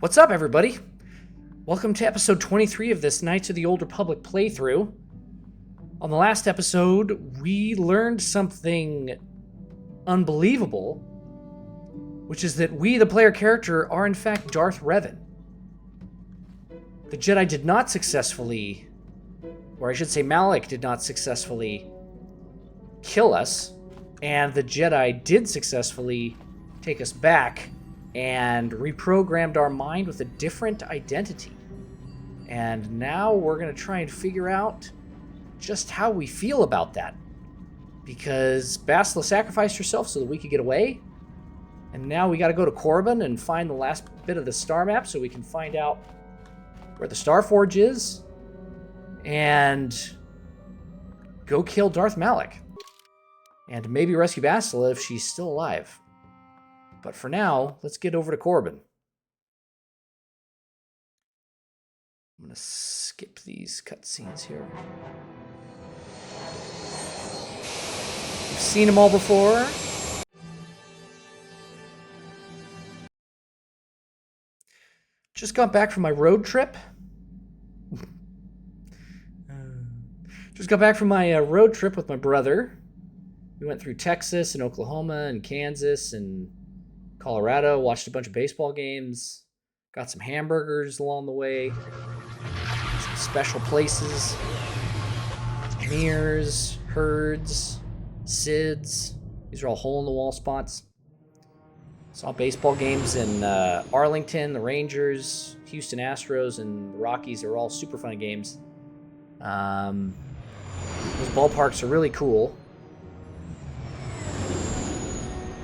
What's up, everybody? Welcome to episode 23 of this Knights of the Old Republic playthrough. On the last episode, we learned something unbelievable, which is that we, the player character, are in fact Darth Revan. The Jedi did not successfully, or I should say Malak did not successfully kill us, and the Jedi did successfully take us back and reprogrammed our mind with a different identity. And now we're going to try and figure out just how we feel about that. Because Bastila sacrificed herself so that we could get away. And now we got to go to Korriban and find the last bit of the star map so we can find out where the Star Forge is. And go kill Darth Malak. And maybe rescue Bastila if she's still alive. But for now, let's get over to Korriban. I'm going to skip these cutscenes here. You've seen them all before. Just got back from my road trip. Road trip with my brother. We went through Texas and Oklahoma and Kansas and Colorado, watched a bunch of baseball games, got some hamburgers along the way, some special places, mirrors, herds, SIDS. These are all hole-in-the-wall spots. Saw baseball games in Arlington, the Rangers, Houston Astros, and the Rockies. They were all super fun games. Those ballparks are really cool.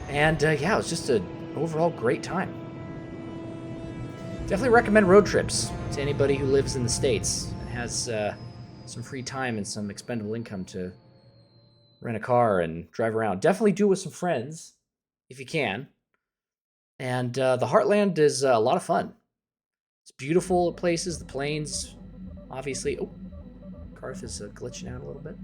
And yeah, it was just an overall great time. Definitely recommend road trips to anybody who lives in the States and has some free time and some expendable income to rent a car and drive around. Definitely do it with some friends if you can. And the Heartland is a lot of fun. It's beautiful places, the plains, obviously. Oh, Karth is glitching out a little bit.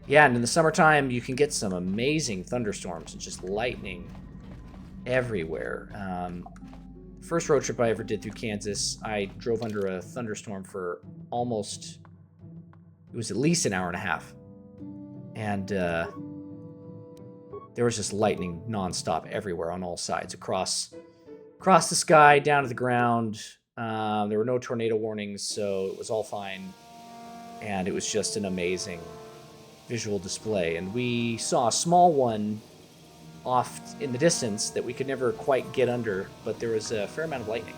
Yeah, and in the summertime, you can get some amazing thunderstorms and just lightning everywhere. First road trip I ever did through Kansas, I drove under a thunderstorm for almost, it was at least an hour and a half. And there was just lightning nonstop everywhere on all sides, across the sky, down to the ground. There were no tornado warnings, so it was all fine. And it was just an amazing visual display. And we saw a small one off in the distance that we could never quite get under, but there was a fair amount of lightning,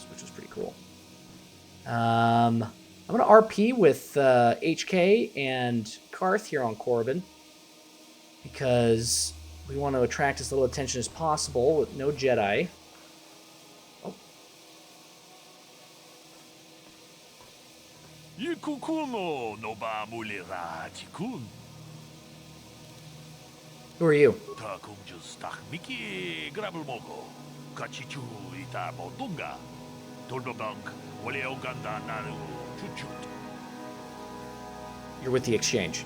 which was pretty cool. I'm going to RP with HK and Karth here on Korriban because we want to attract as little attention as possible with no Jedi. Oh. Who are you? You're with the exchange.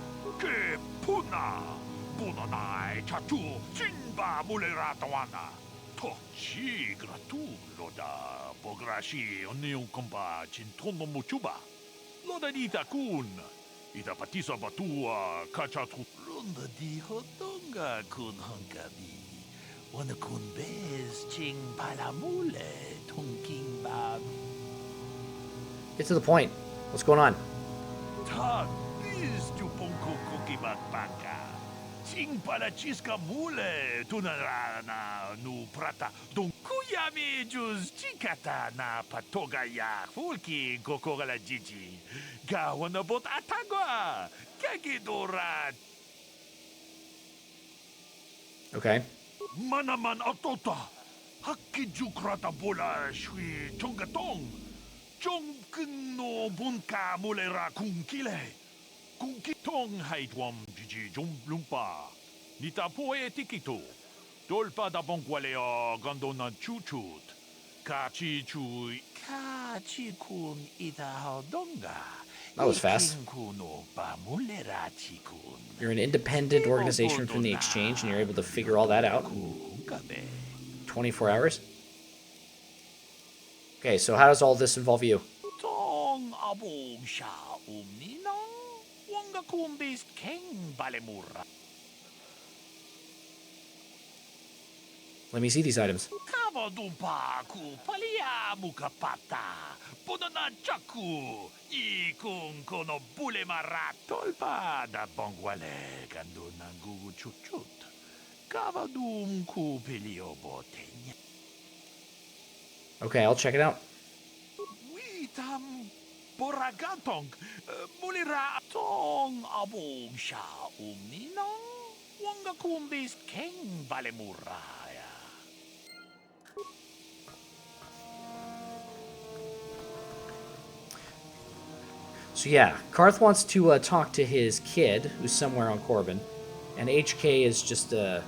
Ita patisa batua kachatu lunda di hotonga kun hankabi. Wana kun bez ching palamule tonking bab. Get to the point. What's going on? Ta biz tu ponko kukibat baka. Ching palachiska mule tunarana nu prata. Don kuyami juz chikata na patoga ya fulki kokora jiji. Gawanabot atagwa kagidora. Okay. Manaman atota. Hakijukrata bola shui chongatong. Chongkung no bunka mulera kunkile. Kunkitong haitwam jiji jumblumpa. Nitapoe tikito. Dolpa da bonkwaleo gandona chuchut. Kachi chui. Kachi kun ita hodonga. That was fast. You're an independent organization from the exchange, and you're able to figure all that out. gabi. 24 hours? Okay, so how does all this involve you? Tong abong siya umninang wanga kumbis keng balemura. Let me see these items. Kavadumpa ku palia mukapata. Punana chaku. Ikung kono bule marat. Tolpa da bongwale kando nangu chuchut. Kavadum ku pilio botenya. Okay, I'll check it out. Witam boragantong. Mulira tong abong siya umninang. Wanga kumbis keng balemura. So yeah, Karth wants to talk to his kid, who's somewhere on Korriban, and HK is just a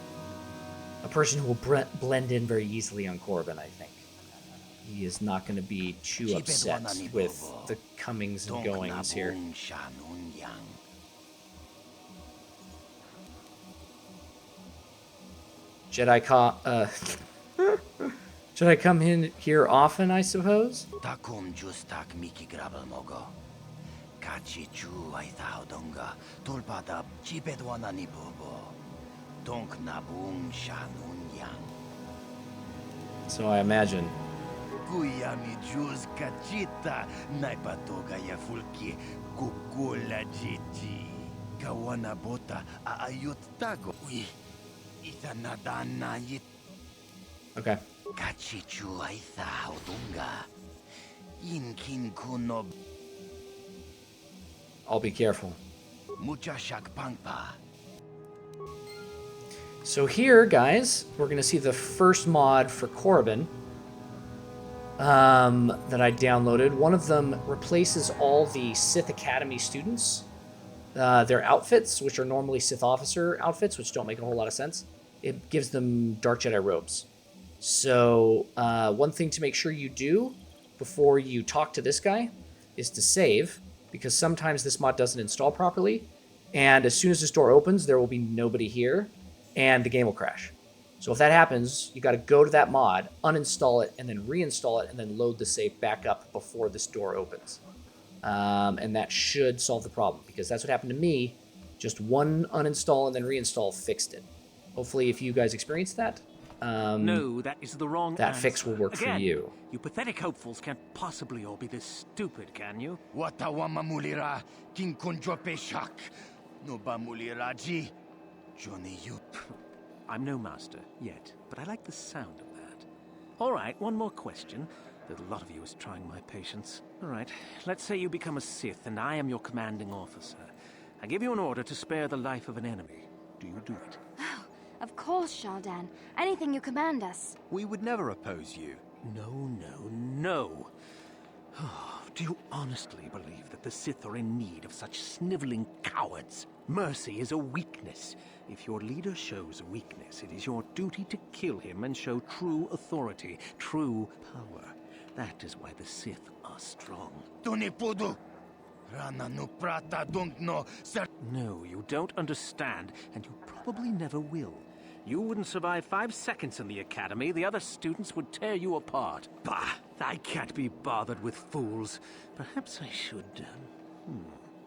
person who will blend in very easily on Korriban, I think. He is not going to be too upset with the comings and goings here. Jedi come in here often, I suppose? Takum justak miki grabel mogo. Kachi chu ai thao donga. Tolpada chipedwana ni bobo. Donk nabung shanun yang. So I imagine. Kuyami jus kachita. Naipatoga ya fulki. Kukula jiji. Kawana bota aayut tago. Ui. Itanadana yit. Okay. Kachi chu ai thao donga. Inkin kuno. I'll be careful. So here, guys, we're going to see the first mod for Korriban that I downloaded. One of them replaces all the Sith Academy students. Their outfits, which are normally Sith officer outfits, which don't make a whole lot of sense. It gives them Dark Jedi robes. So one thing to make sure you do before you talk to this guy is to save, because sometimes this mod doesn't install properly, and as soon as this door opens, there will be nobody here, and the game will crash. So if that happens, you got to go to that mod, uninstall it, and then reinstall it, and then load the save back up before this door opens. And that should solve the problem, because that's what happened to me. Just one uninstall and then reinstall fixed it. Hopefully, if you guys experience that, no, that is the wrong that answer. fix will work Again, for you. You pathetic hopefuls can't possibly all be this stupid, can you? Watawama mulira king kunjope shak. No ba mulira ji. Johnny you. I'm no master yet, but I like the sound of that. All right, one more question. Though a lot of you is trying my patience. All right, let's say you become a Sith and I am your commanding officer. I give you an order to spare the life of an enemy. Do you do it? Of course, Shaldan. Anything you command us. We would never oppose you. No. Do you honestly believe that the Sith are in need of such sniveling cowards? Mercy is a weakness. If your leader shows a weakness, it is your duty to kill him and show true authority, true power. That is why the Sith are strong. Tunipudu. Rana no prata don't know. No, you don't understand, and you probably never will. You wouldn't survive 5 seconds in the academy. The other students would tear you apart. Bah! I can't be bothered with fools. Perhaps I should,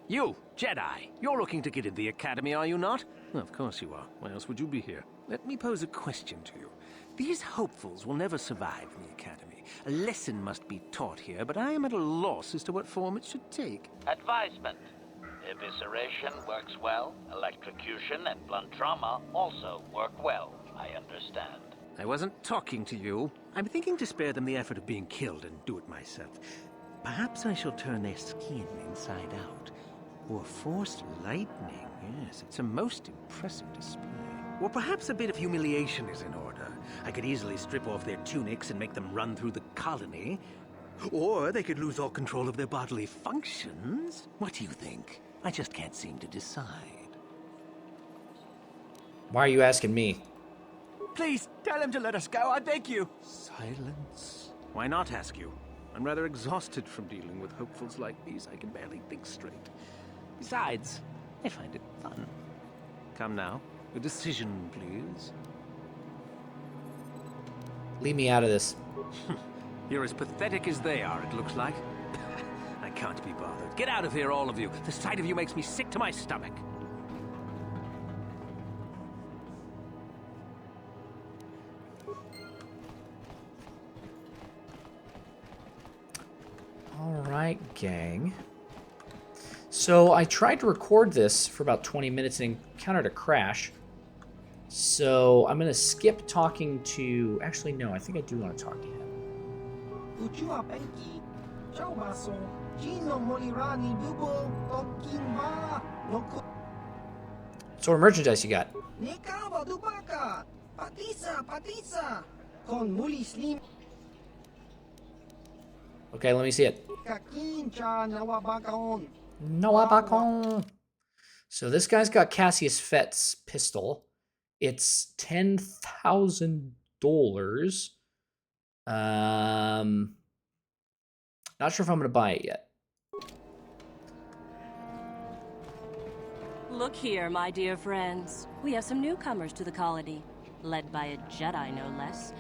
You, Jedi! You're looking to get in the academy, are you not? Well, of course you are. Why else would you be here? Let me pose a question to you. These hopefuls will never survive in the academy. A lesson must be taught here, but I am at a loss as to what form it should take. Advisement. Evisceration works well. Electrocution and blunt trauma also work well, I understand. I wasn't talking to you. I'm thinking to spare them the effort of being killed and do it myself. Perhaps I shall turn their skin inside out. Or force lightning. Yes, it's a most impressive display. Or perhaps a bit of humiliation is in order. I could easily strip off their tunics and make them run through the colony. Or they could lose all control of their bodily functions. What do you think? I just can't seem to decide. Why are you asking me? Please, tell him to let us go, I beg you. Silence. Why not ask you? I'm rather exhausted from dealing with hopefuls like these. I can barely think straight. Besides, I find it fun. Come now, a decision, please. Leave me out of this. You're as pathetic as they are, it looks like. I can't be bothered. Get out of here, all of you. The sight of you makes me sick to my stomach. Alright, gang. So I tried to record this for about 20 minutes and encountered a crash. So I'm going to skip talking to... Actually, no, I think I do want to talk to him. What sort of merchandise you got? Okay, let me see it. Nawabakon. So this guy's got Cassius Fett's pistol. It's $10,000. Not sure if I'm gonna buy it yet. Look here, my dear friends. We have some newcomers to the colony, led by a Jedi, no less.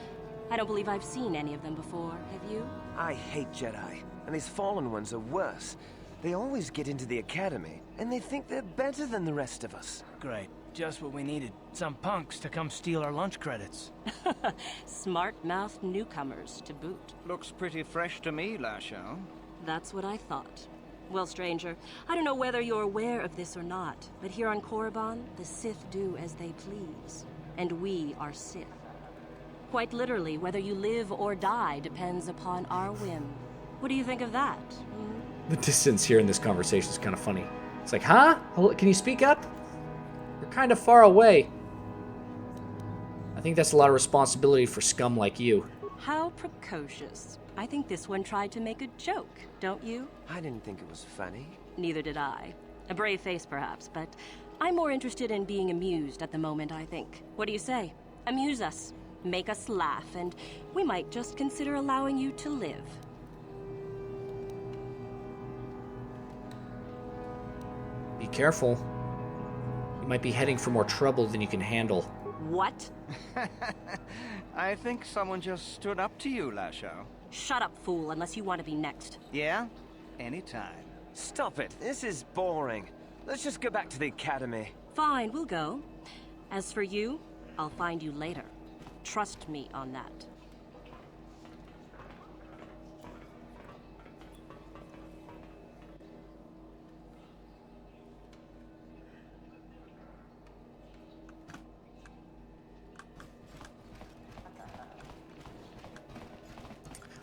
I don't believe I've seen any of them before, have you? I hate Jedi, and these fallen ones are worse. They always get into the Academy, and they think they're better than the rest of us. Great. Just what we needed. Some punks to come steal our lunch credits. Smart-mouthed newcomers, to boot. Looks pretty fresh to me, Lasho. That's what I thought. Well, stranger, I don't know whether you're aware of this or not, but here on Korriban, the Sith do as they please. And we are Sith. Quite literally, whether you live or die depends upon our whim. What do you think of that? The distance here in this conversation is kind of funny. It's like, huh? Can you speak up? You're kind of far away. I think that's a lot of responsibility for scum like you. How precocious. I think this one tried to make a joke, don't you? I didn't think it was funny. Neither did I. A brave face, perhaps, but I'm more interested in being amused at the moment, I think. What do you say? Amuse us. Make us laugh, and we might just consider allowing you to live. Be careful. You might be heading for more trouble than you can handle. What? I think someone just stood up to you, Lasho. Shut up, fool, unless you want to be next. Yeah? Anytime. Stop it. This is boring. Let's just go back to the Academy. Fine, we'll go. As for you, I'll find you later. Trust me on that.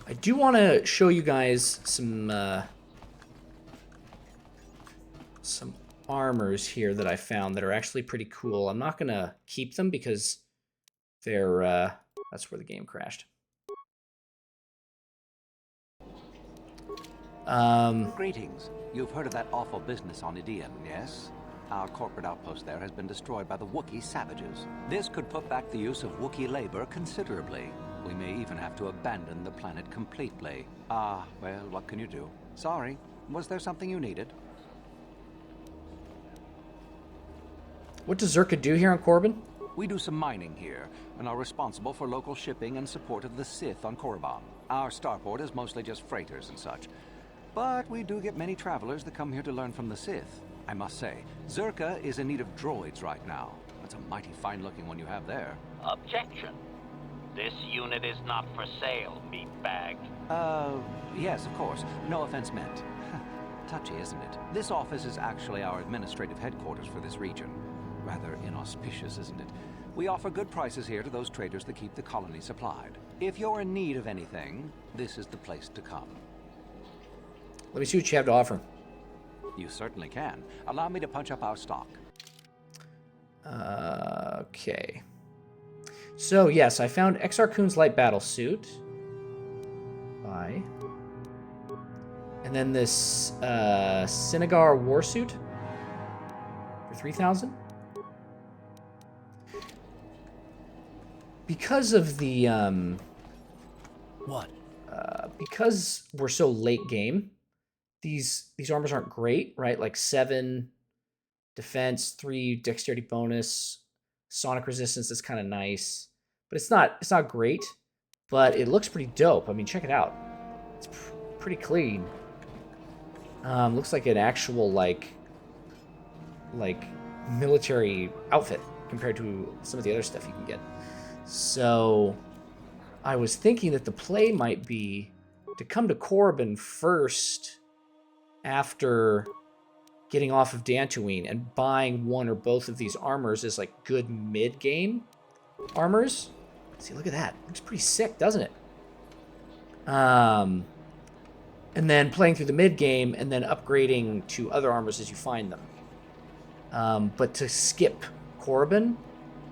I do want to show you guys some armors here that I found that are actually pretty cool. I'm not gonna keep them because they're that's where the game crashed. Greetings. You've heard of that awful business on Aedin, yes? Our corporate outpost there has been destroyed by the Wookiee savages. This could put back the use of Wookiee labor considerably. We may even have to abandon the planet completely. Ah, well, what can you do? Sorry. Was there something you needed? What does Zerka do here on Korriban? We do some mining here, and are responsible for local shipping and support of the Sith on Korriban. Our starport is mostly just freighters and such. But we do get many travelers that come here to learn from the Sith. I must say, Zerka is in need of droids right now. That's a mighty fine-looking one you have there. Objection. This unit is not for sale, meatbag. Yes, of course. No offense meant. Touchy, isn't it? This office is actually our administrative headquarters for this region. Rather inauspicious, isn't it? We offer good prices here to those traders that keep the colony supplied. If you're in need of anything, this is the place to come. Let me see what you have to offer. You certainly can. Allow me to punch up our stock. Okay. So, yes, I found Exar Kun's light battle suit. Buy. And then this Sinagar war suit for 3,000. Because of the What? because we're so late game, these armors aren't great, right? Like 7 defense, 3 dexterity bonus, sonic resistance is kind of nice, but it's not great. but it looks pretty dope. I mean, check it out. It's pretty clean. Looks like an actual like military outfit compared to some of the other stuff you can get. So I was thinking that the play might be to come to Korriban first after getting off of Dantooine and buying one or both of these armors as like good mid-game armors. See, look at that. Looks pretty sick, doesn't it? And then playing through the mid-game and then upgrading to other armors as you find them. But to skip Korriban,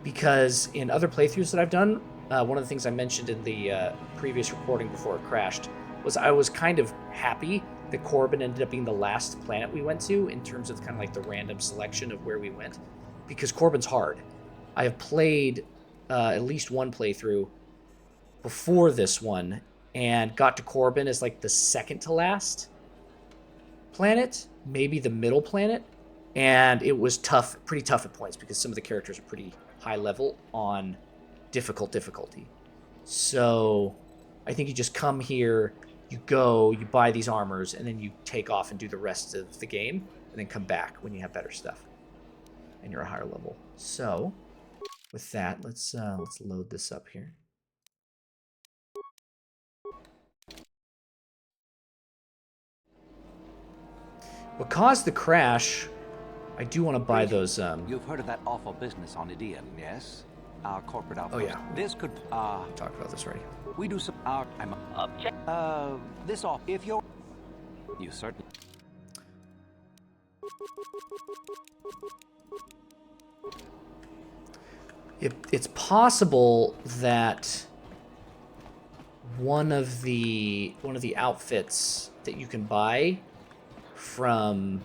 because in other playthroughs that I've done, one of the things I mentioned in the previous recording before it crashed was I was kind of happy that Korriban ended up being the last planet we went to in terms of kind of like the random selection of where we went, because Korriban's hard. I have played at least one playthrough before this one and got to Korriban as like the second to last planet, maybe the middle planet, and it was tough, pretty tough at points because some of the characters are pretty high level on difficulty. So I think you just come here, you go, you buy these armors, and then you take off and do the rest of the game, and then come back when you have better stuff and you're a higher level. So with that, let's load this up here. What caused the crash? I do want to buy those. You've heard of that awful business on Aedin, yes? Our corporate outpost. Oh yeah. This could. Talked about this already. We do some. I'm. Object. This off. If you're. You certainly. It's possible that one of the outfits that you can buy from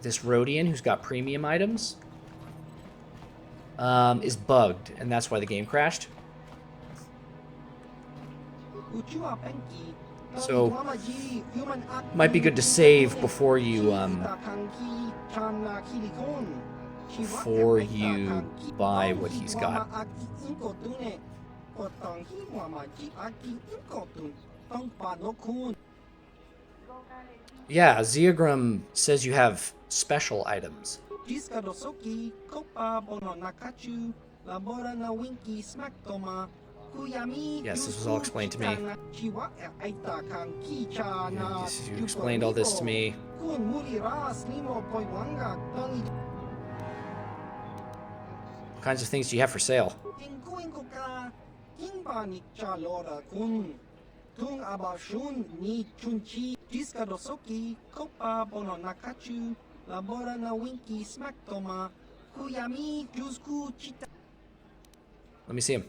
this Rhodian who's got premium items is bugged, and that's why the game crashed. So might be good to save before you buy what he's got. Yeah, Zeogram says you have special items. Yes, this was all explained to me. Yes, you explained all this to me. What kinds of things do you have for sale? Let me see him.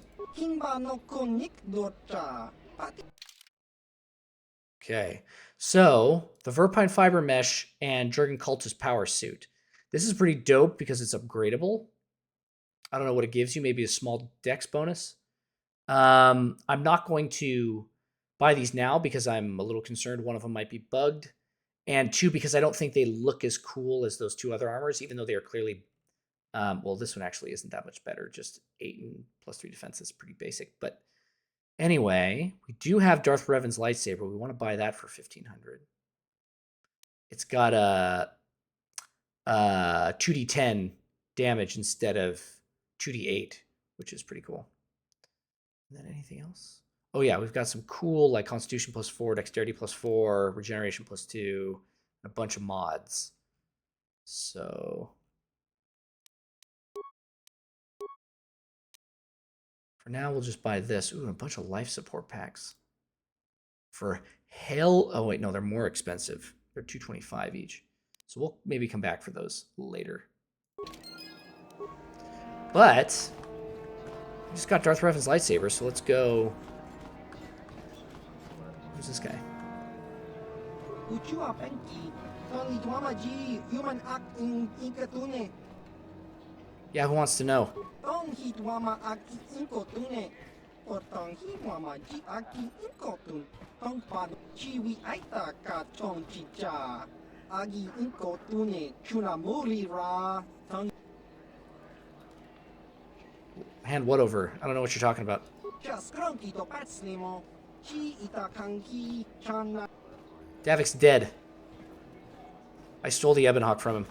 Okay, so the Verpine Fiber Mesh and Jurgen Cultist Power Suit. This is pretty dope because it's upgradable. I don't know what it gives you, maybe a small dex bonus. I'm not going to buy these now because I'm a little concerned one of them might be bugged, and two, because I don't think they look as cool as those two other armors, even though they are clearly well, this one actually isn't that much better. Just 8 and +3 defense is pretty basic. But anyway, we do have Darth Revan's lightsaber. We want to buy that for 1,500. It's got a 2d10 damage instead of 2d8, which is pretty cool. And then anything else? Oh yeah, we've got some cool like Constitution +4, Dexterity +4, Regeneration +2, and a bunch of mods. So for now, we'll just buy this. Ooh, and a bunch of life support packs. For hell... Oh, wait, no, they're more expensive. They're $225 each. So we'll maybe come back for those later. But we just got Darth Revan's lightsaber, so let's go... Who's this guy? Yeah, who wants to know? Hand what over? I don't know what you're talking about. Davik's dead. I stole the Ebonhawk from him.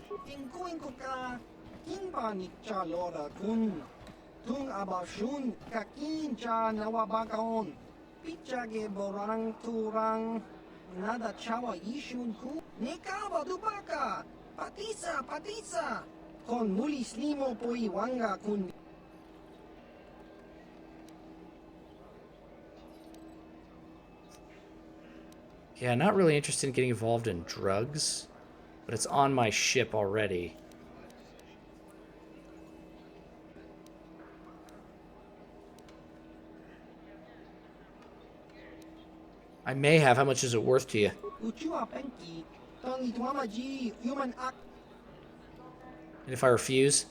Yeah, not really interested in getting involved in drugs, but it's on my ship already. I may have. How much is it worth to you? And if I refuse?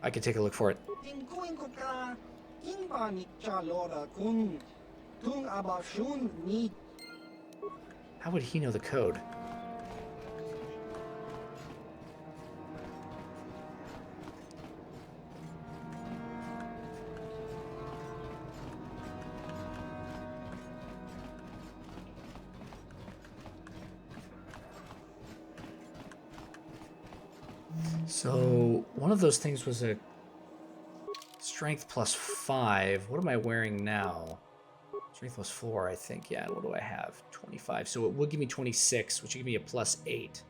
I can take a look for it. How would he know the code? So, one of those things was a strength plus 5. What am I wearing now? Strength plus 4, I think. Yeah, what do I have? 25. So it would give me 26, which would give me a plus 8.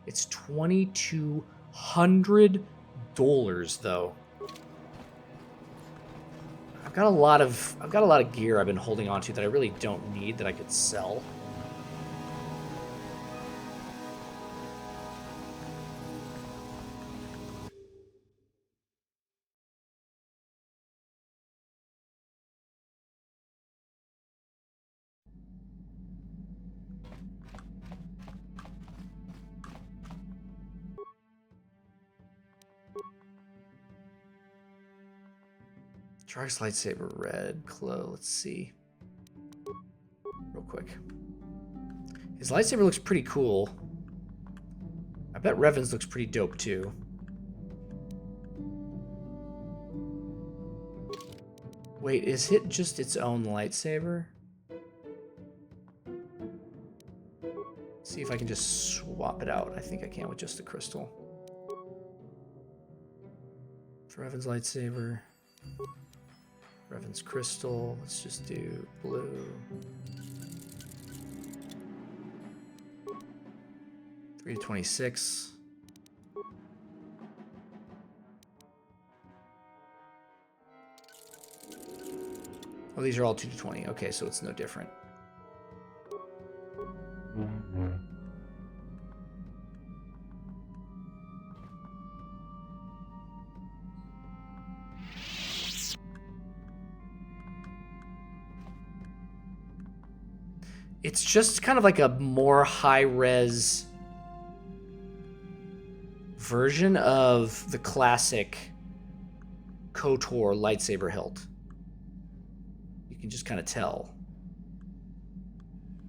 It's $2,200 though. I've got a lot of gear I've been holding on to that I really don't need that I could sell. Jark's lightsaber red, Clo, let's see. Real quick. His lightsaber looks pretty cool. I bet Revan's looks pretty dope too. Wait, is it just its own lightsaber? See if I can just swap it out. I think I can with just the crystal. It's Revan's lightsaber. Revan's crystal. Let's just do blue. 3 to 26. Oh, these are all 2 to 20. Okay, so it's no different. It's just kind of like a more high-res version of the classic KotOR lightsaber hilt. You can just kind of tell.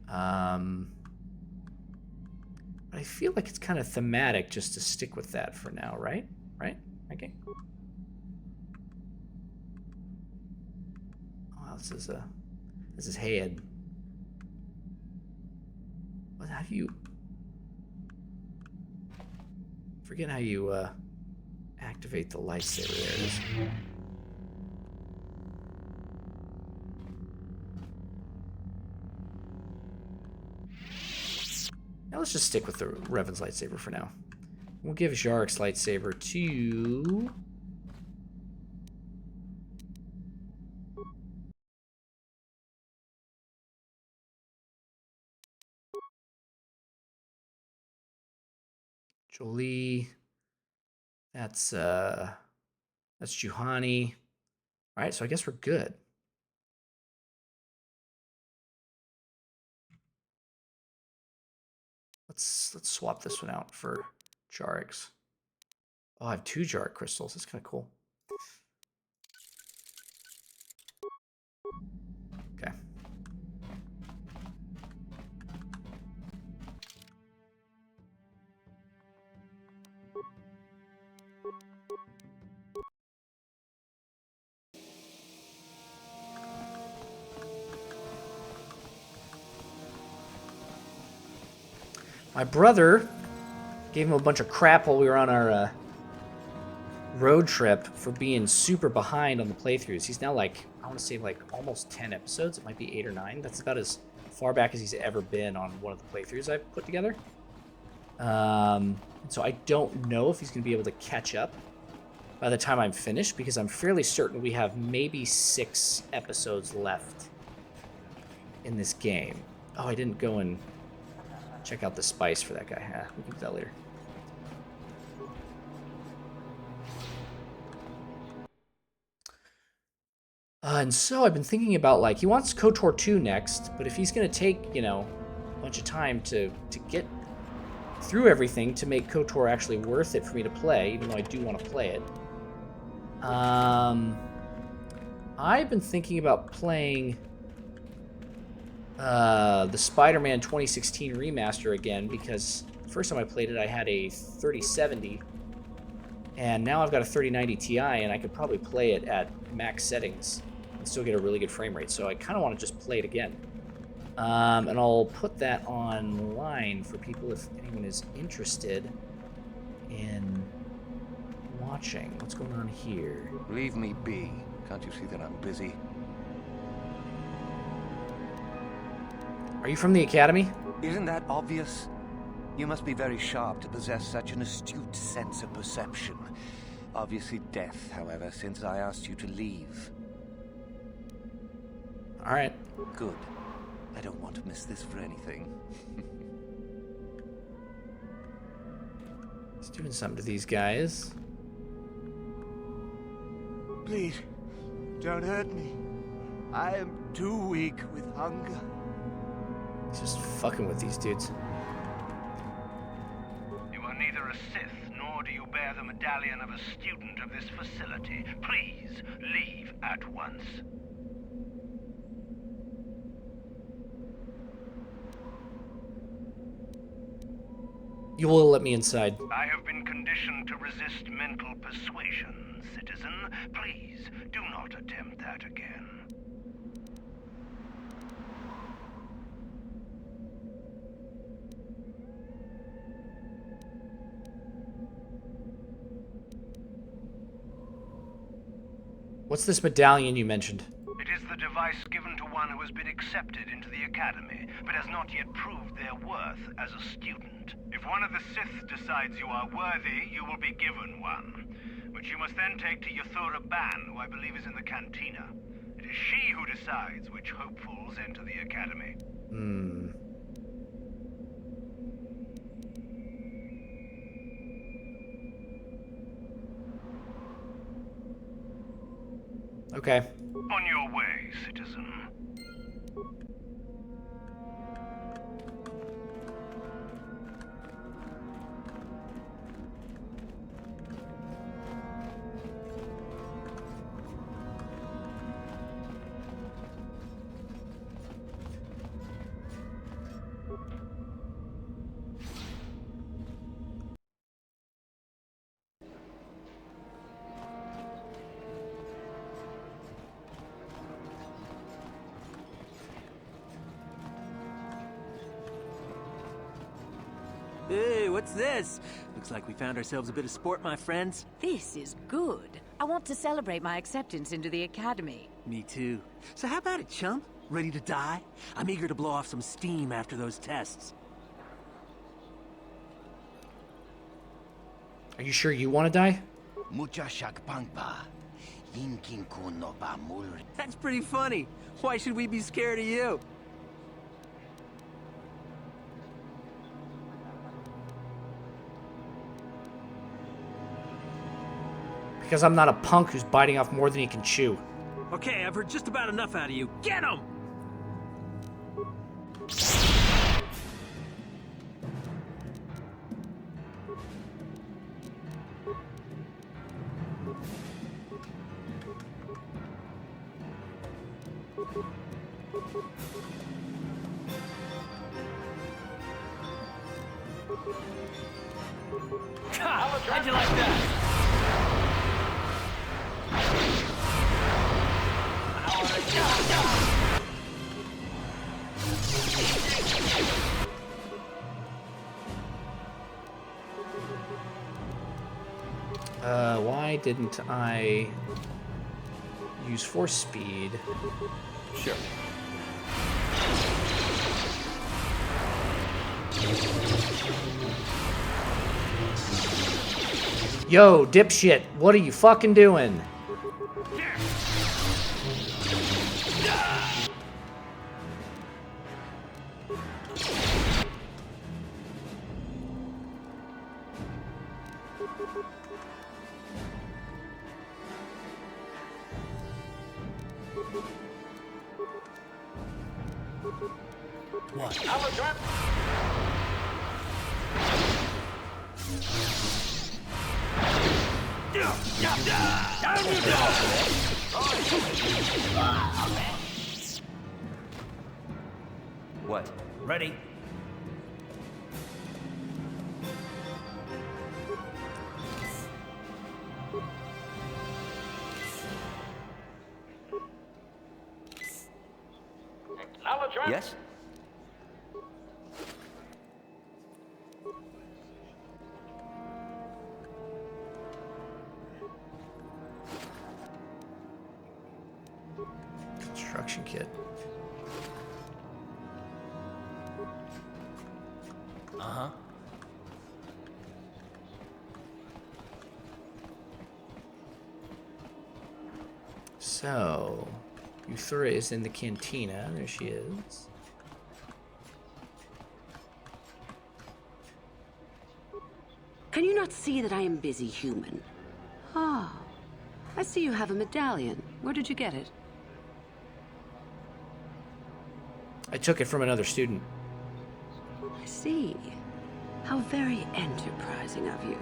But I feel like it's kind of thematic just to stick with that for now, right? Right? Okay. Oh, this is head. How do you... Forget how you activate the lightsaber. There it is. Now let's just stick with the Revan's lightsaber for now. We'll give Jark's lightsaber to... Jolie. That's Juhani. All right, so I guess we're good. Let's swap this one out for Jark's. Oh, I have 2 Jark crystals. That's kind of cool. Okay. My brother gave him a bunch of crap while we were on our road trip for being super behind on the playthroughs. He's now like, I want to say like almost 10 episodes. It might be 8 or 9. That's about as far back as he's ever been on one of the playthroughs I've put together. So I don't know if he's going to be able to catch up by the time I'm finished, because I'm fairly certain we have maybe 6 episodes left in this game. Oh, I didn't go and check out the spice for that guy. We can do that later. And so I've been thinking about, like, he wants KotOR 2 next, but if he's going to take, you know, a bunch of time to get through everything to make KotOR actually worth it for me to play, even though I do want to play it, I've been thinking about playing the Spider-Man 2016 remaster again, because the first time I played it I had a 3070, and now I've got a 3090 Ti, and I could probably play it at max settings and still get a really good frame rate, so I kind of want to just play it again. And I'll put that online for people if anyone is interested in watching. What's going on here? Leave me be. Can't you see that I'm busy? Are you from the Academy? Isn't that obvious? You must be very sharp to possess such an astute sense of perception. Obviously death, however, since I asked you to leave. Alright. Good. I don't want to miss this for anything. He's doing something to these guys. Please, don't hurt me. I am too weak with hunger. He's just fucking with these dudes. You are neither a Sith, nor do you bear the medallion of a student of this facility. Please, leave at once. You will let me inside. I have been conditioned to resist mental persuasion, citizen. Please, do not attempt that again. What's this medallion you mentioned? It is the device given to one who has been accepted into the Academy, but has not yet proved their worth as a student. If one of the Sith decides you are worthy, you will be given one, which you must then take to Korriban, who I believe is in the cantina. It is she who decides which hopefuls enter the Academy. Okay. On your way, citizen. Hey, what's this? Looks like we found ourselves a bit of sport, my friends. This is good. I want to celebrate my acceptance into the Academy. Me too. So how about it, chump? Ready to die? I'm eager to blow off some steam after those tests. Are you sure you want to die? That's pretty funny. Why should we be scared of you? Because I'm not a punk who's biting off more than he can chew. Okay, I've heard just about enough out of you. Get him! How'd you like that? Why didn't I use force speed? Sure. Yo, dipshit, what are you fucking doing? What? What? Ready? Yes? Construction kit. Uh-huh. So, Euthura is in the cantina. There she is. Can you not see that I am busy, human? Ah, I see you have a medallion. Where did you get it? I took it from another student. I see. How very enterprising of you.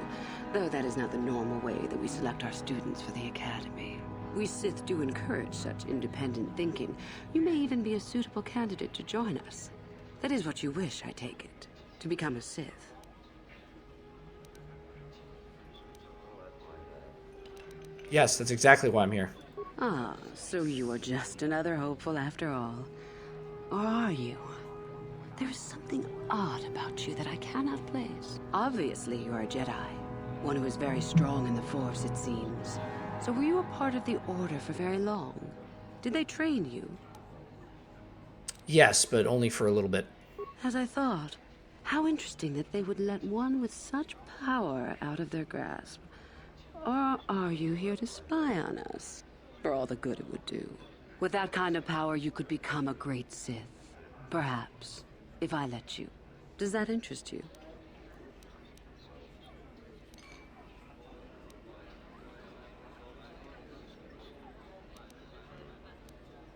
Though that is not the normal way that we select our students for the Academy. We Sith do encourage such independent thinking. You may even be a suitable candidate to join us. That is what you wish, I take it. To become a Sith. Yes, that's exactly why I'm here. Ah, so you are just another hopeful after all. Or are you? There is something odd about you that I cannot place. Obviously, you are a Jedi. One who is very strong in the Force, it seems. So were you a part of the Order for very long? Did they train you? Yes, but only for a little bit. As I thought. How interesting that they would let one with such power out of their grasp. Or are you here to spy on us? For all the good it would do. With that kind of power, you could become a great Sith. Perhaps. If I let you. Does that interest you?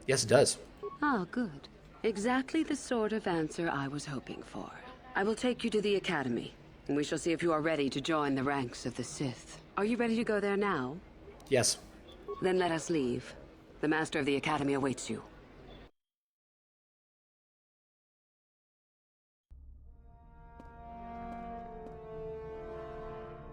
Yes, it does. Ah, good. Exactly the sort of answer I was hoping for. I will take you to the Academy, and we shall see if you are ready to join the ranks of the Sith. Are you ready to go there now? Yes. Then let us leave. The Master of the Academy awaits you.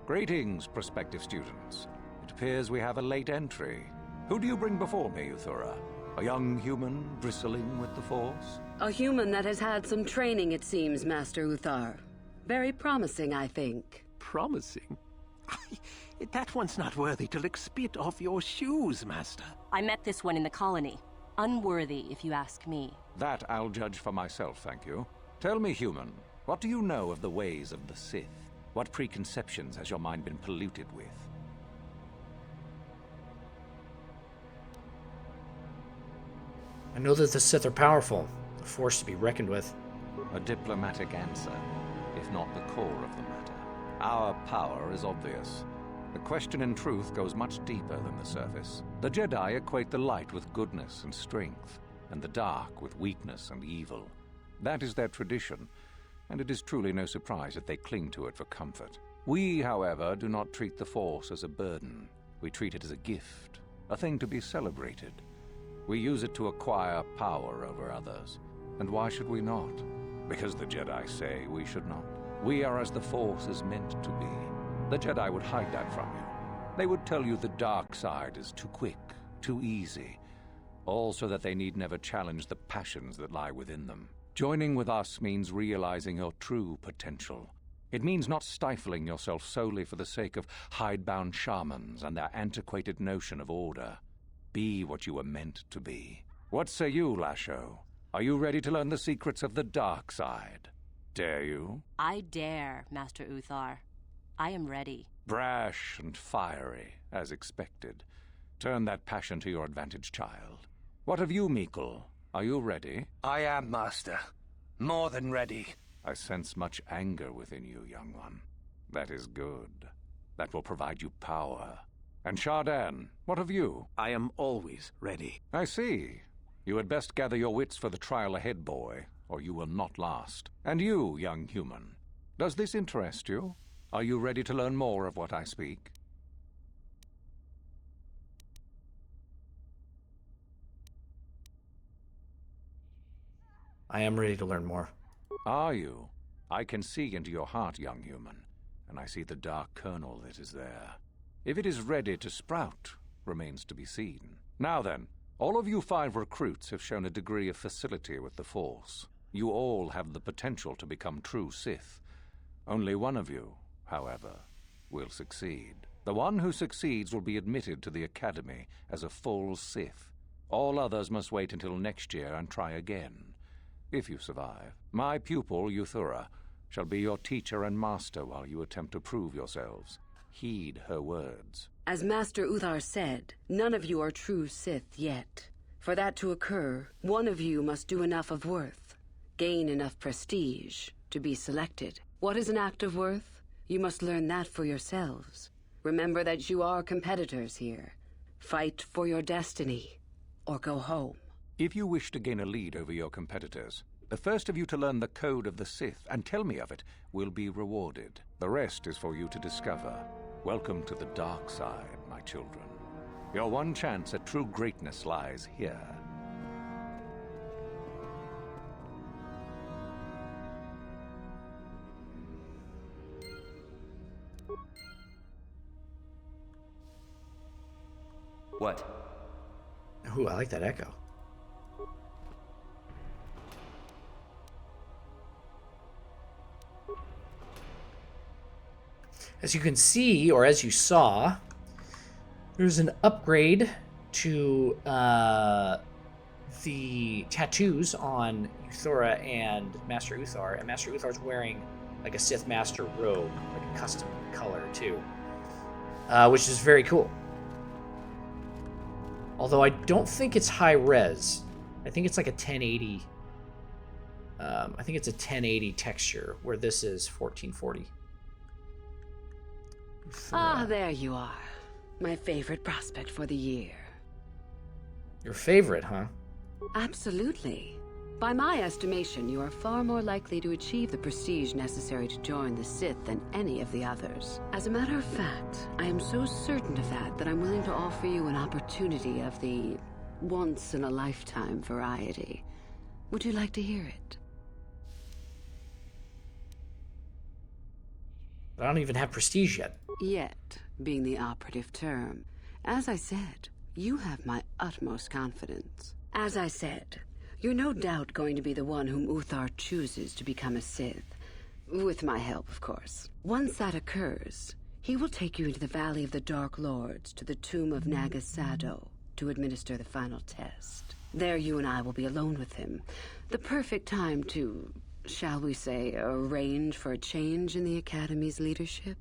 Greetings, prospective students. It appears we have a late entry. Who do you bring before me, Euthura? A young human bristling with the Force? A human that has had some training, it seems, Master Uthar. Very promising, I think. Promising? That one's not worthy to lick spit off your shoes, Master. I met this one in the colony. Unworthy, if you ask me. That I'll judge for myself, thank you. Tell me, human, what do you know of the ways of the Sith? What preconceptions has your mind been polluted with? I know that the Sith are powerful, a force to be reckoned with. A diplomatic answer, if not the core of the matter. Our power is obvious. The question in truth goes much deeper than the surface. The Jedi equate the light with goodness and strength, and the dark with weakness and evil. That is their tradition, and it is truly no surprise that they cling to it for comfort. We, however, do not treat the Force as a burden. We treat it as a gift, a thing to be celebrated. We use it to acquire power over others. And why should we not? Because the Jedi say we should not. We are as the Force is meant to be. The Jedi would hide that from you. They would tell you the dark side is too quick, too easy, all so that they need never challenge the passions that lie within them. Joining with us means realizing your true potential. It means not stifling yourself solely for the sake of hidebound shamans and their antiquated notion of order. Be what you were meant to be. What say you, Lasho? Are you ready to learn the secrets of the dark side? Dare you? I dare, Master Uthar. I am ready. Brash and fiery, as expected. Turn that passion to your advantage, child. What of you, Mikkel? Are you ready? I am, Master. More than ready. I sense much anger within you, young one. That is good. That will provide you power. And Shardan, what of you? I am always ready. I see. You had best gather your wits for the trial ahead, boy, or you will not last. And you, young human, does this interest you? Are you ready to learn more of what I speak? I am ready to learn more. Are you? I can see into your heart, young human, and I see the dark kernel that is there. If it is ready to sprout, remains to be seen. Now then, all of you 5 recruits have shown a degree of facility with the Force. You all have the potential to become true Sith. Only one of you, however, will succeed. The one who succeeds will be admitted to the Academy as a full Sith. All others must wait until next year and try again. If you survive, my pupil, Euthura, shall be your teacher and master while you attempt to prove yourselves. Heed her words. As Master Uthar said, none of you are true Sith yet. For that to occur, one of you must do enough of worth, gain enough prestige, to be selected. What is an act of worth? You must learn that for yourselves. Remember that you are competitors here. Fight for your destiny, or go home. If you wish to gain a lead over your competitors, the first of you to learn the code of the Sith and tell me of it will be rewarded. The rest is for you to discover. Welcome to the dark side, my children. Your one chance at true greatness lies here. What? Ooh, I like that echo. As you can see, or as you saw, there's an upgrade to the tattoos on Euthura and Master Uthar. And Master Uthar's wearing like a Sith Master robe, like a custom color too, which is very cool. Although I don't think it's high res. I think it's like a 1080. I think it's a 1080 texture, where this is 1440. Ah, there you are. My favorite prospect for the year. Your favorite, huh? Absolutely. By my estimation, you are far more likely to achieve the prestige necessary to join the Sith than any of the others. As a matter of fact, I am so certain of that I'm willing to offer you an opportunity of the once-in-a-lifetime variety. Would you like to hear it? But I don't even have prestige yet. Yet, being the operative term. As I said, you have my utmost confidence. As I said, you're no doubt going to be the one whom Uthar chooses to become a Sith. With my help, of course. Once that occurs, he will take you into the Valley of the Dark Lords to the tomb of Nagasado to administer the final test. There you and I will be alone with him. The perfect time to, shall we say, arrange for a change in the Academy's leadership.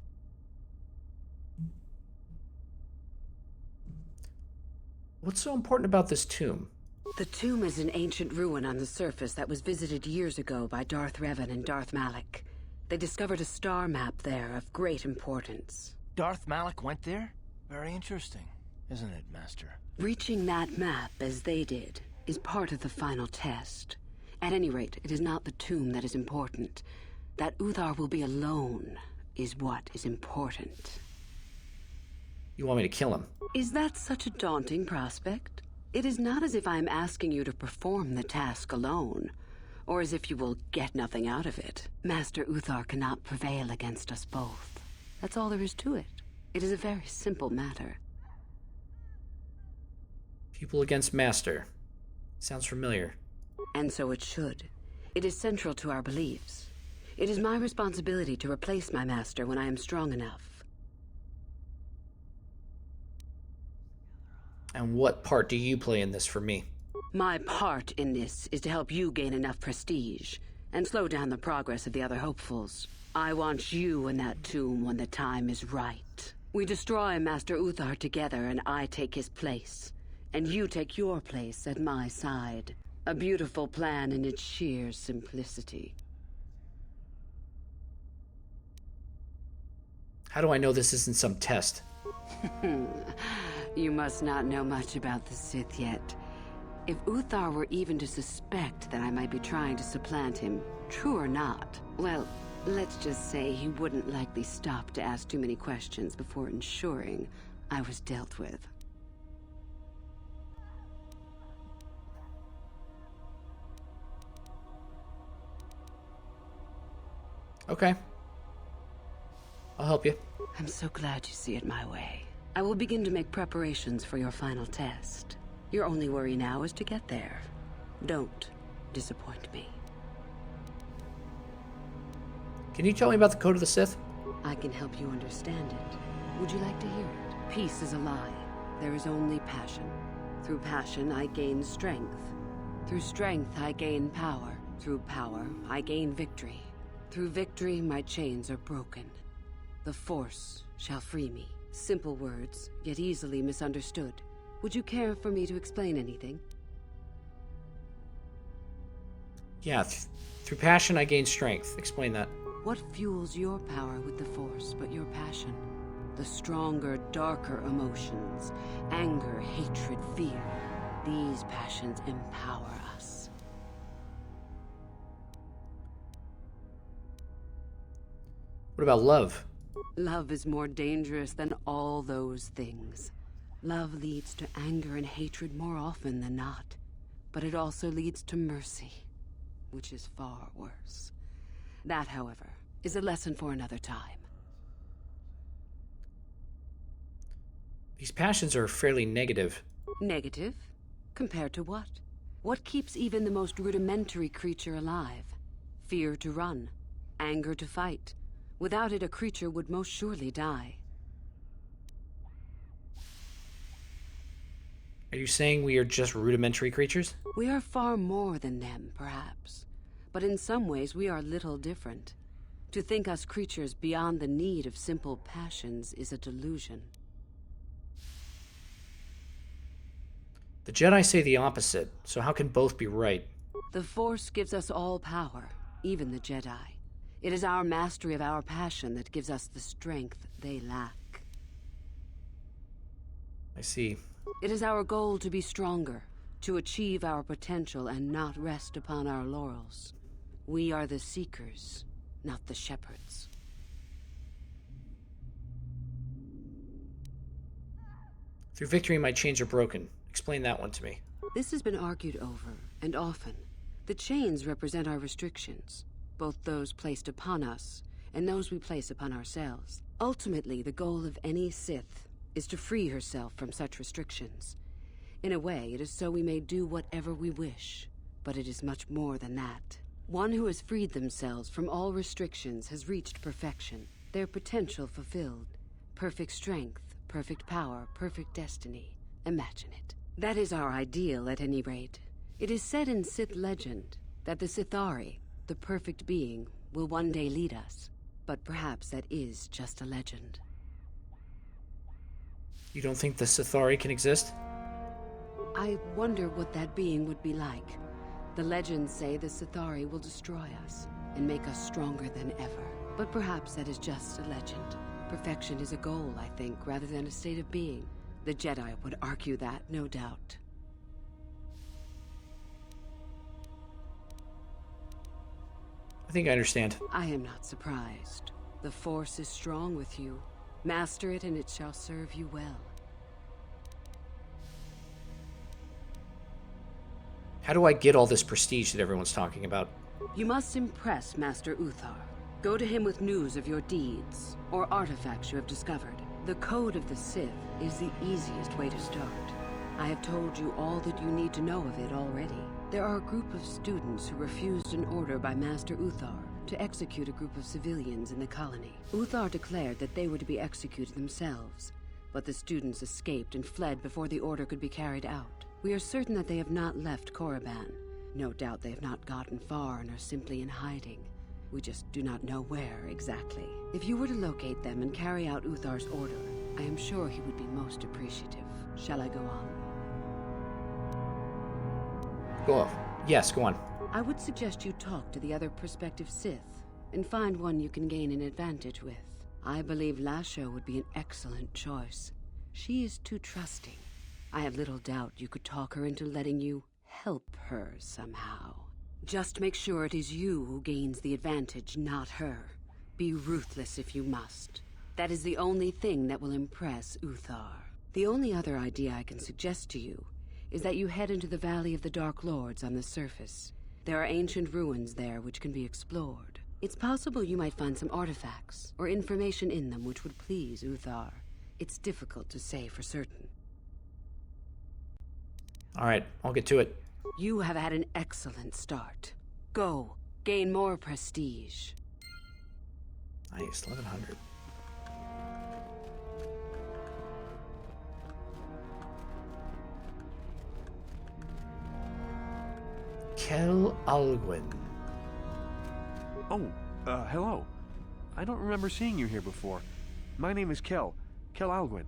What's so important about this tomb? The tomb is an ancient ruin on the surface that was visited years ago by Darth Revan and Darth Malak. They discovered a star map there of great importance. Darth Malak went there? Very interesting, isn't it, Master? Reaching that map, as they did, is part of the final test. At any rate, it is not the tomb that is important. That Uthar will be alone is what is important. You want me to kill him? Is that such a daunting prospect? It is not as if I am asking you to perform the task alone, or as if you will get nothing out of it. Master Uthar cannot prevail against us both. That's all there is to it. It is a very simple matter. People against Master. Sounds familiar. And so it should. It is central to our beliefs. It is my responsibility to replace my master when I am strong enough. And what part do you play in this for me? My part in this is to help you gain enough prestige and slow down the progress of the other hopefuls. I want you in that tomb when the time is right. We destroy Master Uthar together and I take his place. And you take your place at my side. A beautiful plan in its sheer simplicity. How do I know this isn't some test? You must not know much about the Sith yet. If Uthar were even to suspect that I might be trying to supplant him, true or not, well, let's just say he wouldn't likely stop to ask too many questions before ensuring I was dealt with. Okay. I'll help you. I'm so glad you see it my way. I will begin to make preparations for your final test. Your only worry now is to get there. Don't disappoint me. Can you tell me about the Code of the Sith? I can help you understand it. Would you like to hear it? Peace is a lie. There is only passion. Through passion, I gain strength. Through strength, I gain power. Through power, I gain victory. Through victory, my chains are broken. The Force shall free me. Simple words, yet easily misunderstood. Would you care for me to explain anything? Yeah, through passion I gain strength. Explain that. What fuels your power with the Force but your passion? The stronger, darker emotions. Anger, hatred, fear. These passions empower us. What about love? Love is more dangerous than all those things. Love leads to anger and hatred more often than not. But it also leads to mercy, which is far worse. That, however, is a lesson for another time. These passions are fairly negative. Negative? Compared to what? What keeps even the most rudimentary creature alive? Fear to run. Anger to fight. Without it, a creature would most surely die. Are you saying we are just rudimentary creatures? We are far more than them, perhaps. But in some ways, we are little different. To think us creatures beyond the need of simple passions is a delusion. The Jedi say the opposite, so how can both be right? The Force gives us all power, even the Jedi. It is our mastery of our passion that gives us the strength they lack. I see. It is our goal to be stronger, to achieve our potential and not rest upon our laurels. We are the seekers, not the shepherds. Through victory, my chains are broken. Explain that one to me. This has been argued over, and often. The chains represent our restrictions, both those placed upon us and those we place upon ourselves. Ultimately, the goal of any Sith is to free herself from such restrictions. In a way, it is so we may do whatever we wish, but it is much more than that. One who has freed themselves from all restrictions has reached perfection, their potential fulfilled. Perfect strength, perfect power, perfect destiny. Imagine it. That is our ideal, at any rate. It is said in Sith legend that the Sithari, the perfect being, will one day lead us. But perhaps that is just a legend. You don't think the Sithari can exist? I wonder what that being would be like. The legends say the Sithari will destroy us and make us stronger than ever. But perhaps that is just a legend. Perfection is a goal, I think, rather than a state of being. The Jedi would argue that, no doubt. I think I understand. I am not surprised. The Force is strong with you. Master it and it shall serve you well. How do I get all this prestige that everyone's talking about? You must impress Master Uthar. Go to him with news of your deeds, or artifacts you have discovered. The Code of the Sith is the easiest way to start. I have told you all that you need to know of it already. There are a group of students who refused an order by Master Uthar to execute a group of civilians in the colony. Uthar declared that they were to be executed themselves, but the students escaped and fled before the order could be carried out. We are certain that they have not left Korriban. No doubt they have not gotten far and are simply in hiding. We just do not know where exactly. If you were to locate them and carry out Uthar's order, I am sure he would be most appreciative. Shall I go on? Go on. Yes, go on. I would suggest you talk to the other prospective Sith and find one you can gain an advantage with. I believe Lasho would be an excellent choice. She is too trusting. I have little doubt you could talk her into letting you help her somehow. Just make sure it is you who gains the advantage, not her. Be ruthless if you must. That is the only thing that will impress Uthar. The only other idea I can suggest to you is that you head into the Valley of the Dark Lords on the surface. There are ancient ruins there which can be explored. It's possible you might find some artifacts or information in them which would please Uthar. It's difficult to say for certain. All right, I'll get to it. You have had an excellent start. Go, gain more prestige. Nice, 1100. Kel Alguin. Oh, hello. I don't remember seeing you here before. My name is Kel Alguin.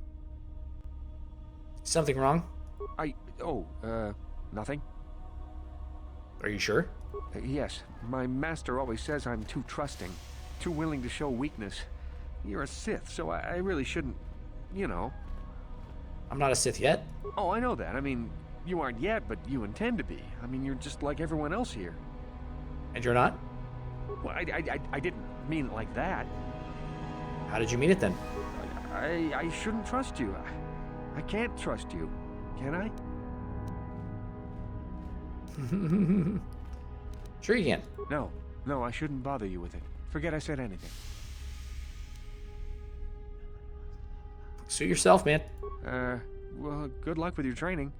Something wrong? Nothing. Are you sure? Yes, my master always says I'm too trusting, too willing to show weakness. You're a Sith, so I really shouldn't, you know. I'm not a Sith yet. Oh, I know that. I mean, you aren't yet, but you intend to be. I mean, you're just like everyone else here. And you're not? Well, I didn't mean it like that. How did you mean it then? I shouldn't trust you. I can't trust you. Can I? Sure you can. No, I shouldn't bother you with it. Forget I said anything. Suit yourself, man. Well, good luck with your training.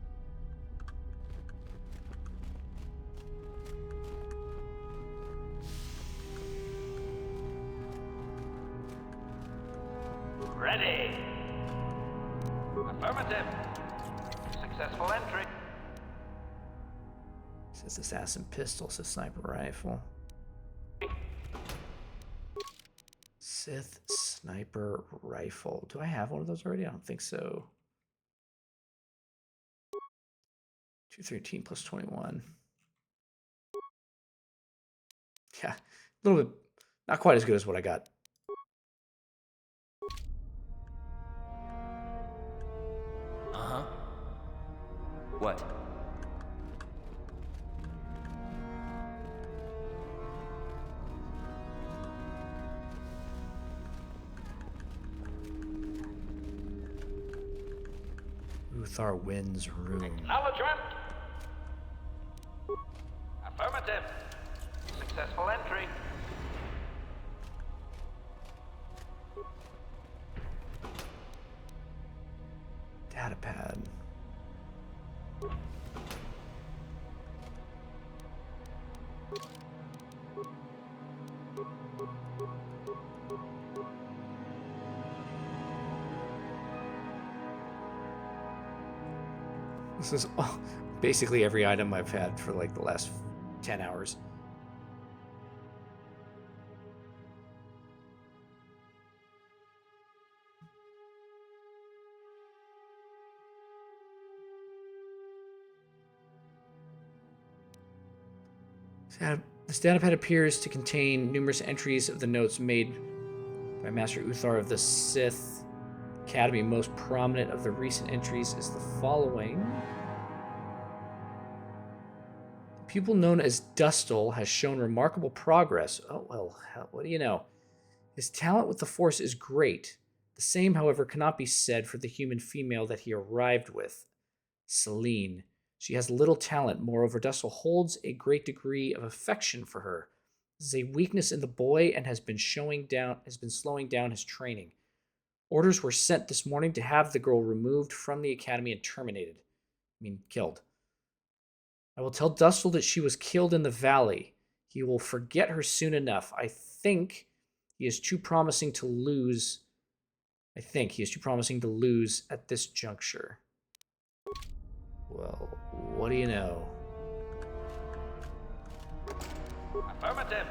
Ready. Affirmative. Successful entry. Says assassin pistol, says sniper rifle. Sith sniper rifle. Do I have one of those already? I don't think so. 213 plus 21. Yeah, a little bit, not quite as good as what I got. Uh-huh. What? Uthar wins room. Acknowledgement. Affirmative. Successful entry. Datapad. This is basically every item I've had for like the last 10 hours. This datapad appears to contain numerous entries of the notes made by Master Uthar of the Sith Academy. Most prominent of the recent entries is the following. The pupil known as Dustil has shown remarkable progress. Oh, well, what do you know? His talent with the Force is great. The same, however, cannot be said for the human female that he arrived with, Celine. She has little talent. Moreover, Dustil holds a great degree of affection for her. This is a weakness in the boy and has been slowing down his training. Orders were sent this morning to have the girl removed from the academy and terminated. I mean, killed. I will tell Dustil that she was killed in the valley. He will forget her soon enough. I think he is too promising to lose. I think he is too promising to lose at this juncture. Well, what do you know? Affirmative.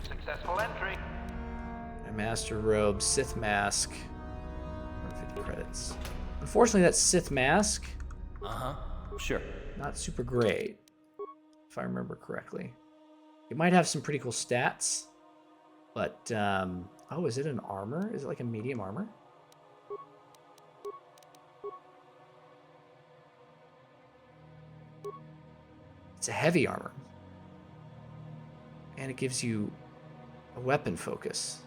Successful entry. My Master Robe, Sith Mask. 150 credits. Unfortunately, that Sith Mask. Sure. Not super great, if I remember correctly. It might have some pretty cool stats, but oh, is it an armor? Is it like a medium armor? It's a heavy armor, and it gives you a weapon focus.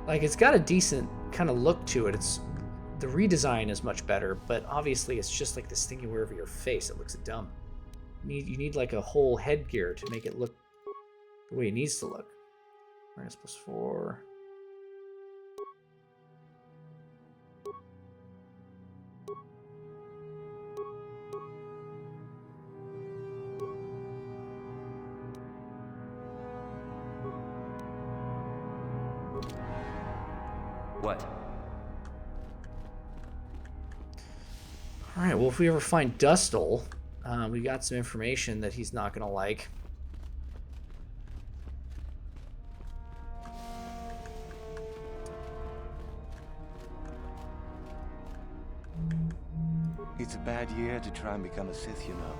Like, it's got a decent kind of look to it. The redesign is much better, but obviously it's just like this thing you wear over your face. It looks dumb. You need like a whole headgear to make it look the way it needs to look. Minus +4. What? All right, well, if we ever find Dustle, we got some information that he's not going to like. It's a bad year to try and become a Sith, you know.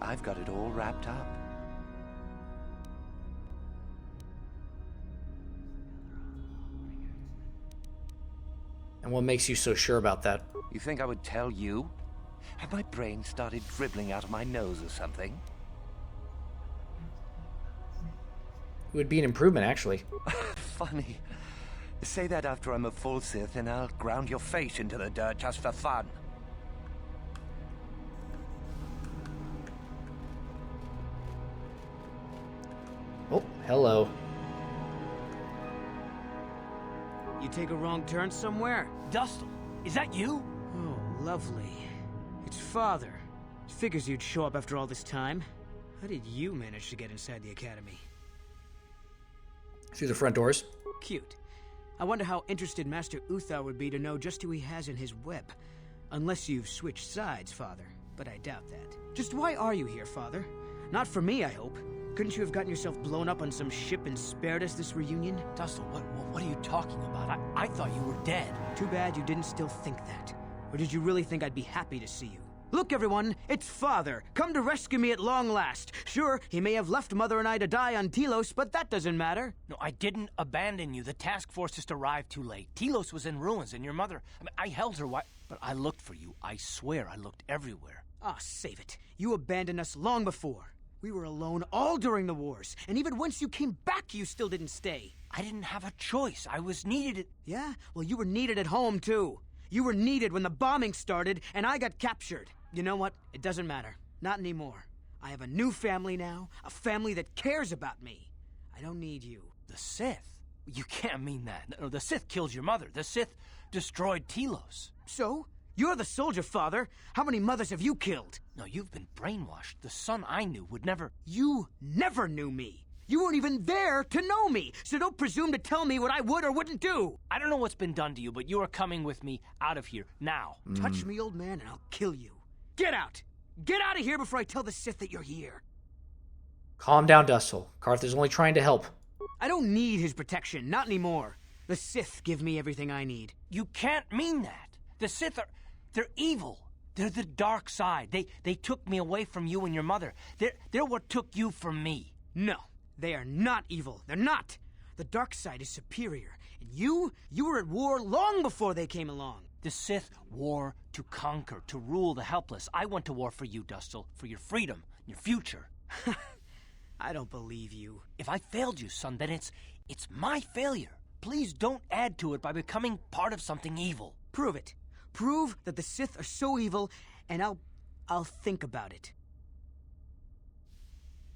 I've got it all wrapped up. And what makes you so sure about that? You think I would tell you? Had my brain started dribbling out of my nose or something? It would be an improvement, actually. Funny. Say that after I'm a full Sith and I'll ground your face into the dirt just for fun. Oh, hello. You take a wrong turn somewhere? Dustle, is that you? Oh, lovely. It's Father. Figures you'd show up after all this time. How did you manage to get inside the Academy? Through the front doors. Cute. I wonder how interested Master Uthar would be to know just who he has in his web. Unless you've switched sides, Father. But I doubt that. Just why are you here, Father? Not for me, I hope. Couldn't you have gotten yourself blown up on some ship and spared us this reunion? Dustle, what are you talking about? I thought you were dead. Too bad you didn't still think that. Or did you really think I'd be happy to see you? Look, everyone, it's Father, come to rescue me at long last. Sure, he may have left Mother and I to die on Telos, but that doesn't matter. No, I didn't abandon you. The task force just arrived too late. Telos was in ruins, and your mother... I held her but I looked for you. I swear I looked everywhere. Ah, save it. You abandoned us long before. We were alone all during the wars, and even once you came back, you still didn't stay. I didn't have a choice. I was needed Yeah? Well, you were needed at home, too. You were needed when the bombing started, and I got captured. You know what? It doesn't matter. Not anymore. I have a new family now, a family that cares about me. I don't need you. The Sith? You can't mean that. No, the Sith killed your mother. The Sith destroyed Telos. So? You're the soldier, Father. How many mothers have you killed? No, you've been brainwashed. The son I knew would never... You never knew me. You weren't even there to know me, so don't presume to tell me what I would or wouldn't do. I don't know what's been done to you, but you are coming with me out of here, now. Touch me, old man, and I'll kill you. Get out! Get out of here before I tell the Sith that you're here. Calm down, Dustle. Carth is only trying to help. I don't need his protection, not anymore. The Sith give me everything I need. You can't mean that. The Sith are... They're evil. They're the dark side. They took me away from you and your mother. They're what took you from me. No, they are not evil. They're not. The dark side is superior. And you were at war long before they came along. The Sith war to conquer, to rule the helpless. I went to war for you, Dustle, for your freedom, your future. I don't believe you. If I failed you, son, then it's my failure. Please don't add to it by becoming part of something evil. Prove it. Prove that the Sith are so evil, and I'll think about it.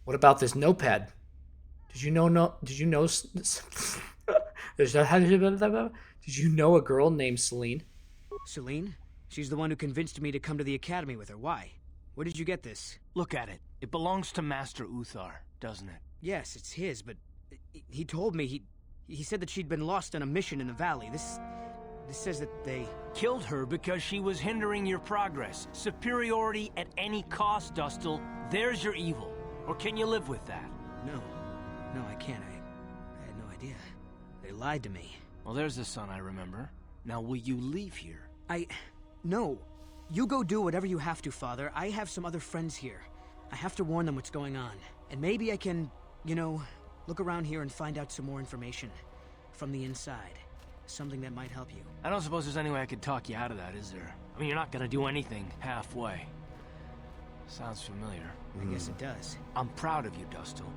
What about this notepad? Did you know Did you know a girl named Celine? Celine? She's the one who convinced me to come to the academy with her. Why? Where did you get this? Look at it. It belongs to Master Uthar, doesn't it? Yes, it's his, but he told me he said that she'd been lost on a mission in the valley. This says that they killed her because she was hindering your progress. Superiority at any cost, Dustil. There's your evil. Or can you live with that? No, I can't. I had no idea. They lied to me. Well, there's the son I remember. Now, will you leave here? No. You go do whatever you have to, Father. I have some other friends here. I have to warn them what's going on. And maybe I can, look around here and find out some more information. From the inside. Something that might help you. I don't suppose there's any way I could talk you out of that, is there? I mean, you're not gonna do anything halfway. Sounds familiar. I guess it does. I'm proud of you, Dustil.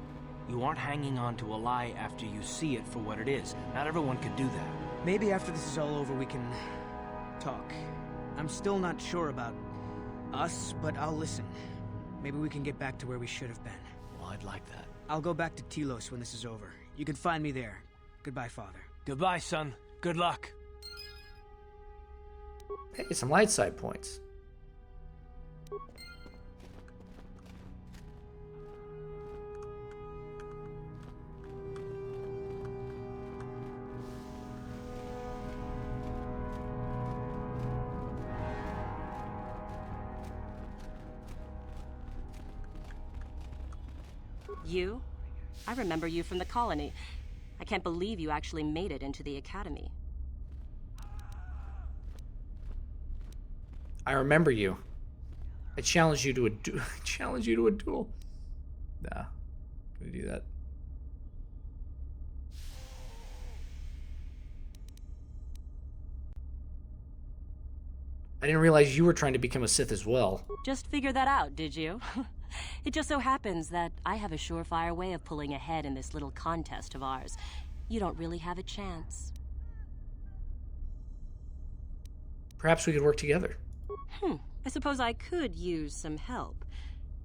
You aren't hanging on to a lie after you see it for what it is. Not everyone could do that. Maybe after this is all over, we can talk. I'm still not sure about us, but I'll listen. Maybe we can get back to where we should have been. Well, I'd like that. I'll go back to Telos when this is over. You can find me there. Goodbye, Father. Goodbye, son. Good luck. Hey, some light side points. You? I remember you from the colony. I can't believe you actually made it into the academy. I remember you. I challenged you to a duel. Nah, can we do that? I didn't realize you were trying to become a Sith as well. Just figured that out, did you? It just so happens that I have a surefire way of pulling ahead in this little contest of ours. You don't really have a chance. Perhaps we could work together. I suppose I could use some help.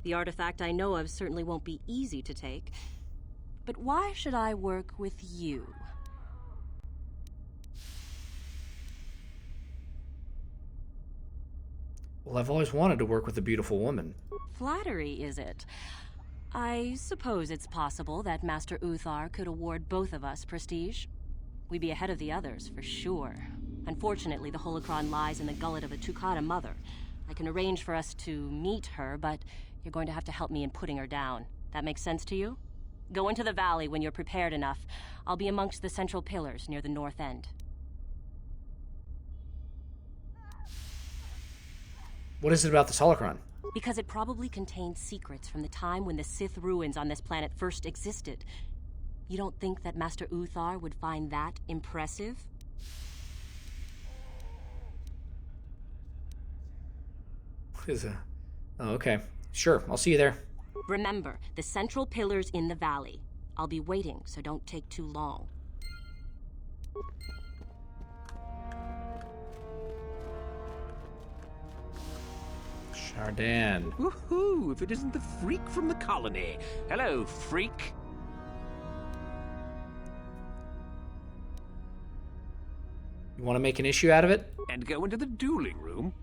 The artifact I know of certainly won't be easy to take. But why should I work with you? Well, I've always wanted to work with a beautiful woman. Flattery, is it? I suppose it's possible that Master Uthar could award both of us prestige. We'd be ahead of the others, for sure. Unfortunately, the holocron lies in the gullet of a Tukata mother. I can arrange for us to meet her, but you're going to have to help me in putting her down. That makes sense to you? Go into the valley when you're prepared enough. I'll be amongst the central pillars near the north end. What is it about this holocron? Because it probably contains secrets from the time when the Sith ruins on this planet first existed. You don't think that Master Uthar would find that impressive? What is that? Oh, okay. Sure, I'll see you there. Remember, the central pillar's in the valley. I'll be waiting, so don't take too long. Shardan. Woohoo! If it isn't the freak from the colony. Hello, freak. You want to make an issue out of it? And go into the dueling room?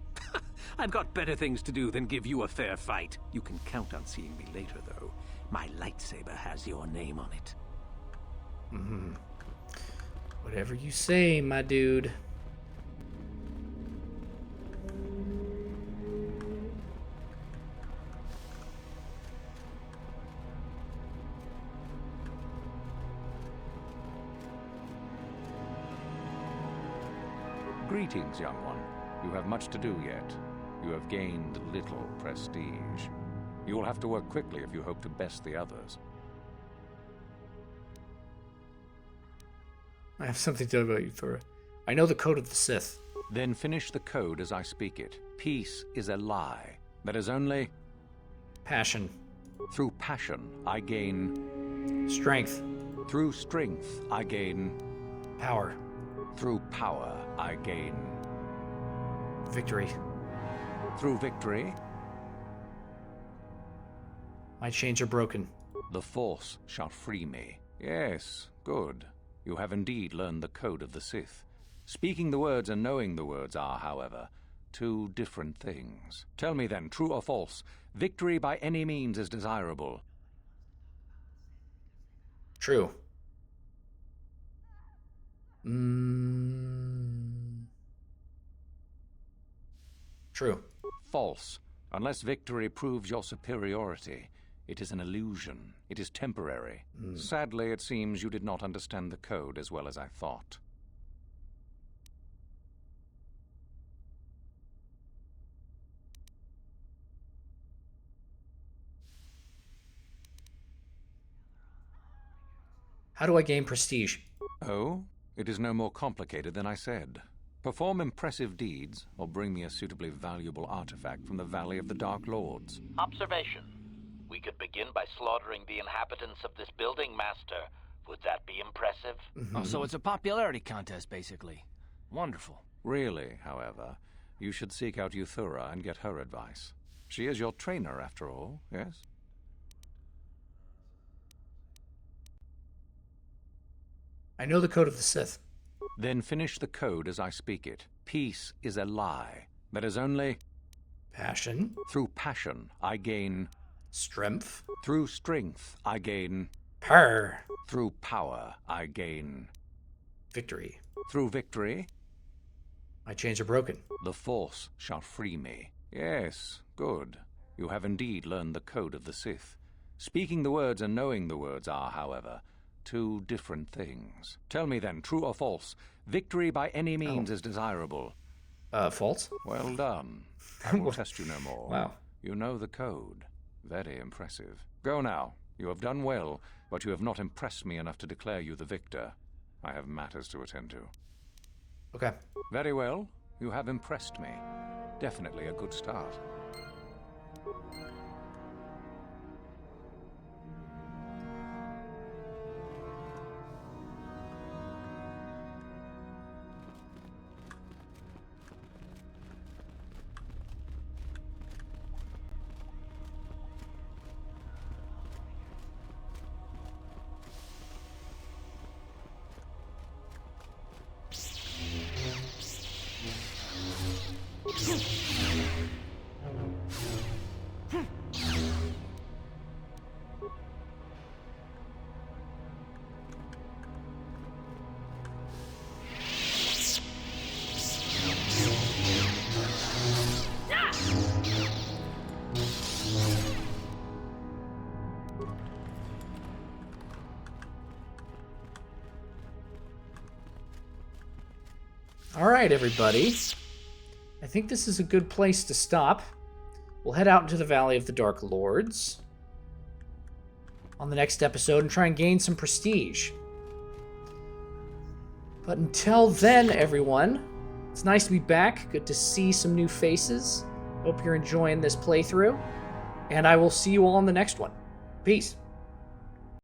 I've got better things to do than give you a fair fight. You can count on seeing me later, though. My lightsaber has your name on it. Whatever you say, my dude. Greetings, young one. You have much to do yet. You have gained little prestige. You will have to work quickly if you hope to best the others. I have something to tell about you, Thora. I know the code of the Sith. Then finish the code as I speak it. Peace is a lie. That is only... passion. Through passion, I gain... strength. Through strength, I gain... power. Through power, I gain... victory. Through victory... my chains are broken. The Force shall free me. Yes, good. You have indeed learned the code of the Sith. Speaking the words and knowing the words are, however, two different things. Tell me then, true or false, victory by any means is desirable. True. True. False. Unless victory proves your superiority, it is an illusion. It is temporary. Sadly, it seems you did not understand the code as well as I thought. How do I gain prestige? Oh? It is no more complicated than I said. Perform impressive deeds, or bring me a suitably valuable artifact from the Valley of the Dark Lords. Observation. We could begin by slaughtering the inhabitants of this building, Master. Would that be impressive? Oh, so it's a popularity contest, basically. Wonderful. Really, however, you should seek out Euthura and get her advice. She is your trainer, after all, yes? I know the code of the Sith. Then finish the code as I speak it. Peace is a lie. That is only... Passion. Through passion, I gain... Strength. Through strength, I gain... Power. Through power, I gain... Victory. Through victory... My chains are broken. The Force shall free me. Yes, good. You have indeed learned the code of the Sith. Speaking the words and knowing the words are, however, two different things. Tell me then, true or false, victory by any means is desirable. False. Well done. I will test you no more. Wow. You know the code. Very impressive. Go now. You have done well, but you have not impressed me enough to declare you the victor. I have matters to attend to. Okay. Very well. You have impressed me. Definitely a good start. All right, everybody. I think this is a good place to stop. We'll head out into the Valley of the Dark Lords on the next episode and try and gain some prestige. But until then, everyone, it's nice to be back. Good to see some new faces. Hope you're enjoying this playthrough. And I will see you all in the next one. Peace.